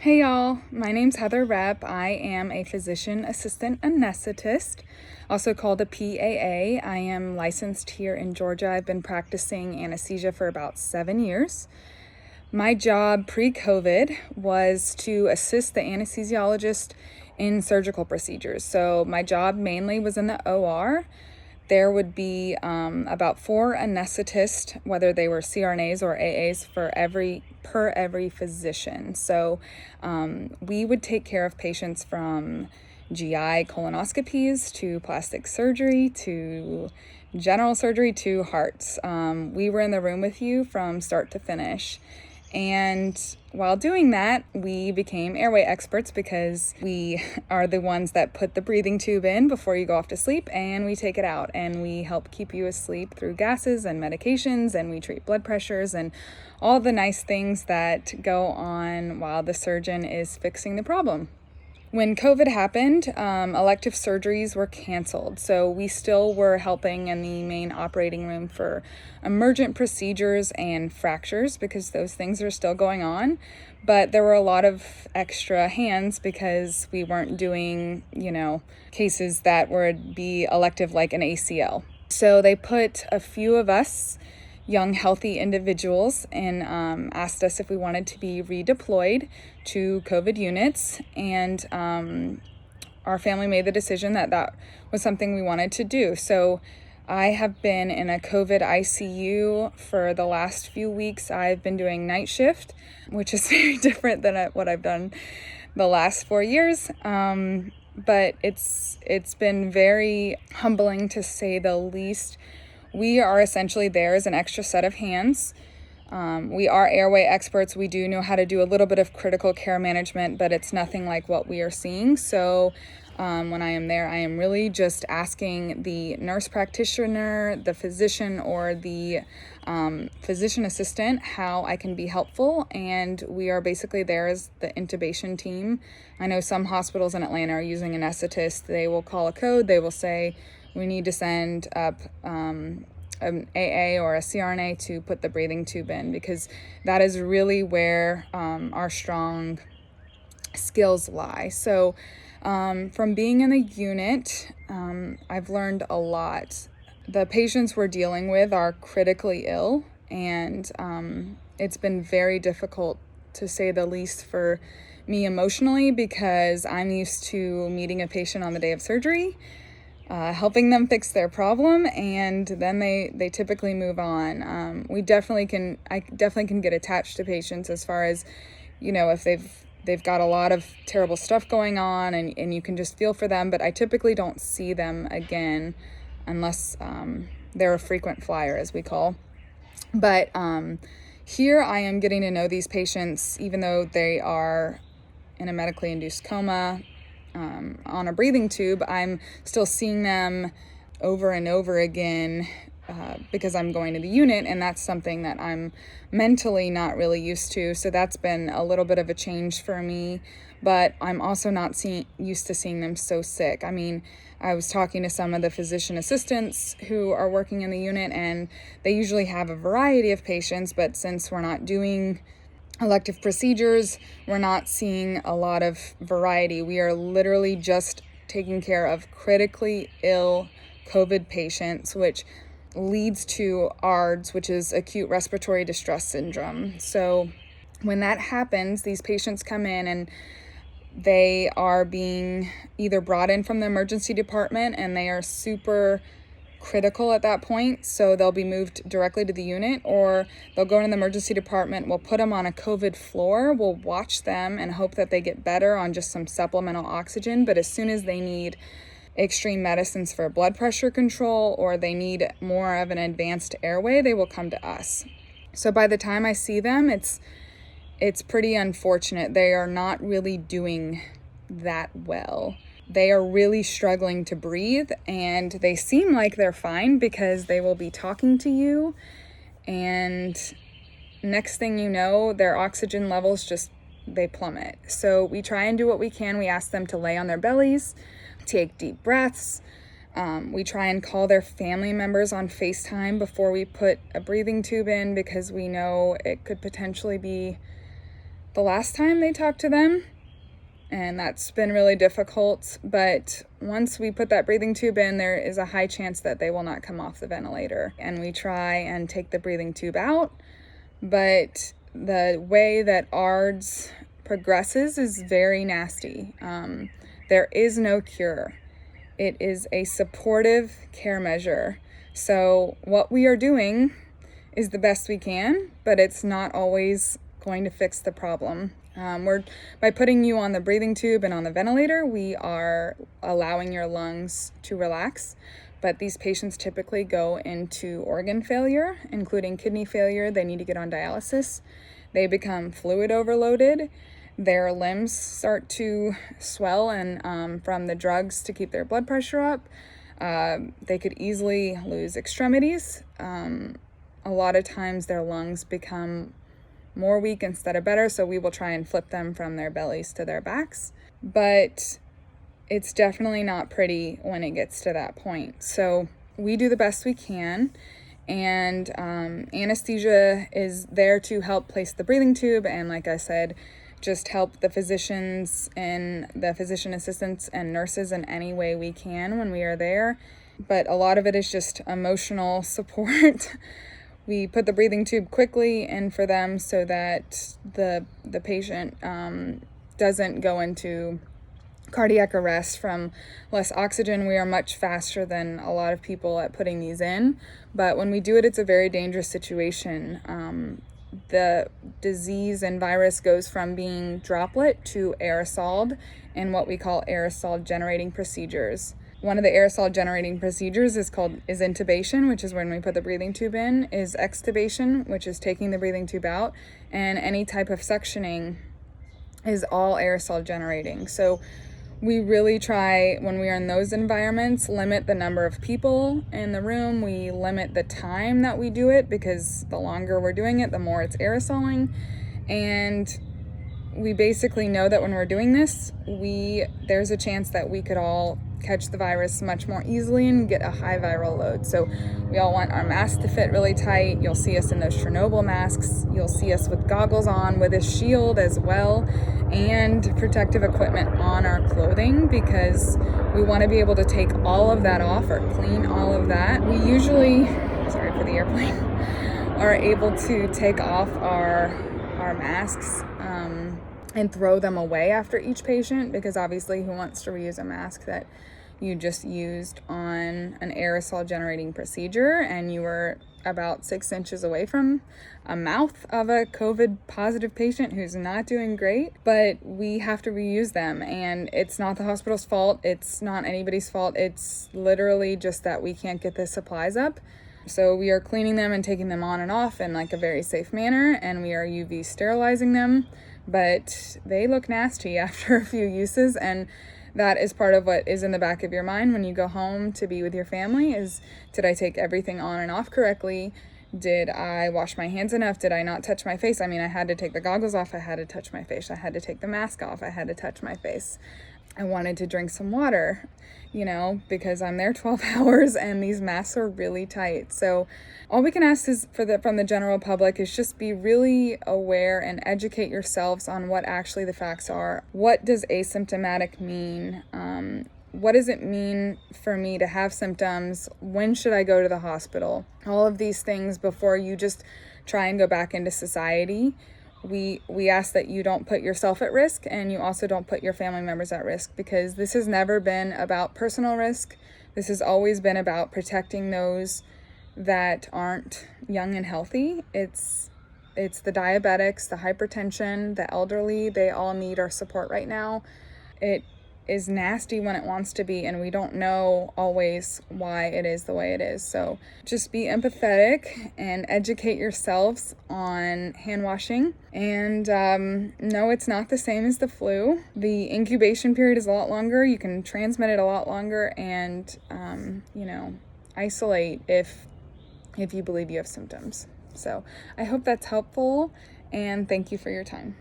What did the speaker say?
Hey y'all, my name's Heather Rep. I am a physician assistant anesthetist, also called a PAA. I am licensed here in Georgia. I've been practicing anesthesia for about 7 years. My job pre-COVID was to assist the anesthesiologist in surgical procedures. So my job mainly was in the OR. There would be about 4 anesthetists, whether they were CRNAs or AAs, per every physician. So we would take care of patients from GI colonoscopies to plastic surgery to general surgery to hearts. We were in the room with you from start to finish. And while doing that, we became Airway Experts because we are the ones that put the breathing tube in before you go off to sleep, and we take it out, and we help keep you asleep through gases and medications, and we treat blood pressures and all the nice things that go on while the surgeon is fixing the problem. When COVID happened, elective surgeries were canceled, so we still were helping in the main operating room for emergent procedures and fractures because those things are still going on. But there were a lot of extra hands because we weren't doing, cases that would be elective like an ACL. So they put a few of us young, healthy individuals and asked us if we wanted to be redeployed to COVID units. And our family made the decision that was something we wanted to do. So I have been in a COVID ICU for the last few weeks. I've been doing night shift, which is very different than what I've done the last 4 years. But it's been very humbling, to say the least. We are essentially there as an extra set of hands. We are Airway Experts. We do know how to do a little bit of critical care management, but it's nothing like what we are seeing. So when I am there, I am really just asking the nurse practitioner, the physician, or the physician assistant how I can be helpful. And we are basically there as the intubation team. I know some hospitals in Atlanta are using anesthetists. They will call a code. They will say, we need to send up an AA or a CRNA to put the breathing tube in, because that is really where our strong skills lie. So from being in the unit, I've learned a lot. The patients we're dealing with are critically ill, and it's been very difficult, to say the least, for me emotionally, because I'm used to meeting a patient on the day of surgery, helping them fix their problem, and then they typically move on. I definitely can get attached to patients as far as, if they've got a lot of terrible stuff going on, and you can just feel for them, but I typically don't see them again unless they're a frequent flyer, as we call. But here I am getting to know these patients, even though they are in a medically induced coma, on a breathing tube. I'm still seeing them over and over again because I'm going to the unit, and that's something that I'm mentally not really used to. So that's been a little bit of a change for me, but I'm also not used to seeing them so sick. I mean, I was talking to some of the physician assistants who are working in the unit, and they usually have a variety of patients, but since we're not doing elective procedures, we're not seeing a lot of variety. We are literally just taking care of critically ill COVID patients, which leads to ARDS, which is acute respiratory distress syndrome. So when that happens, these patients come in and they are being either brought in from the emergency department, and they are super critical at that point, so they'll be moved directly to the unit, or they'll go into the emergency department. We'll put them on a COVID floor. We'll watch them and hope that they get better on just some supplemental oxygen. But as soon as they need extreme medicines for blood pressure control, or they need more of an advanced airway, they will come to us. So by the time I see them, it's pretty unfortunate. They are not really doing that well. They are really struggling to breathe, and they seem like they're fine because they will be talking to you, and next thing you know, their oxygen levels they plummet. So we try and do what we can. We ask them to lay on their bellies, take deep breaths. We try and call their family members on FaceTime before we put a breathing tube in, because we know it could potentially be the last time they talked to them, and that's been really difficult. But once we put that breathing tube in, there is a high chance that they will not come off the ventilator. And we try and take the breathing tube out, but the way that ARDS progresses is very nasty. There is no cure. It is a supportive care measure. So what we are doing is the best we can, but it's not always going to fix the problem. By putting you on the breathing tube and on the ventilator, we are allowing your lungs to relax. But these patients typically go into organ failure, including kidney failure. They need to get on dialysis. They become fluid overloaded. Their limbs start to swell, and from the drugs to keep their blood pressure up, they could easily lose extremities. A lot of times their lungs become more weak instead of better, so we will try and flip them from their bellies to their backs. But it's definitely not pretty when it gets to that point. So we do the best we can, and anesthesia is there to help place the breathing tube, and like I said, just help the physicians and the physician assistants and nurses in any way we can when we are there. But a lot of it is just emotional support. We put the breathing tube quickly in for them so that the patient doesn't go into cardiac arrest from less oxygen. We are much faster than a lot of people at putting these in, but when we do it, it's a very dangerous situation. The disease and virus goes from being droplet to aerosoled in what we call aerosol generating procedures. One of the aerosol generating procedures is intubation, which is when we put the breathing tube in, is extubation, which is taking the breathing tube out, and any type of suctioning is all aerosol generating. So we really try, when we are in those environments, limit the number of people in the room. We limit the time that we do it, because the longer we're doing it, the more it's aerosoling. And we basically know that when we're doing this, there's a chance that we could all catch the virus much more easily and get a high viral load. So we all want our masks to fit really tight. You'll see us in those Chernobyl masks. You'll see us with goggles on, with a shield as well, and protective equipment on our clothing, because we want to be able to take all of that off or clean all of that. We usually, sorry for the airplane, are able to take off our masks and throw them away after each patient, because obviously who wants to reuse a mask that you just used on an aerosol generating procedure and you were about 6 inches away from a mouth of a COVID positive patient who's not doing great. But we have to reuse them, and it's not the hospital's fault. It's not anybody's fault. It's literally just that we can't get the supplies up. So we are cleaning them and taking them on and off in like a very safe manner, and we are UV sterilizing them, but they look nasty after a few uses. And that is part of what is in the back of your mind when you go home to be with your family is, did I take everything on and off correctly? Did I wash my hands enough? Did I not touch my face? I mean, I had to take the goggles off. I had to touch my face. I had to take the mask off. I had to touch my face. I wanted to drink some water, because I'm there 12 hours and these masks are really tight. So all we can ask is from the general public is just be really aware and educate yourselves on what actually the facts are. What does asymptomatic mean? What does it mean for me to have symptoms? When should I go to the hospital? All of these things before you just try and go back into society. We ask that you don't put yourself at risk, and you also don't put your family members at risk, because this has never been about personal risk. This has always been about protecting those that aren't young and healthy. It's the diabetics, the hypertension, the elderly. They all need our support right now. It is nasty when it wants to be, and we don't know always why it is the way it is. So just be empathetic and educate yourselves on hand washing. And no, it's not the same as the flu. The incubation period is a lot longer. You can transmit it a lot longer, and isolate if you believe you have symptoms. So I hope that's helpful, and thank you for your time.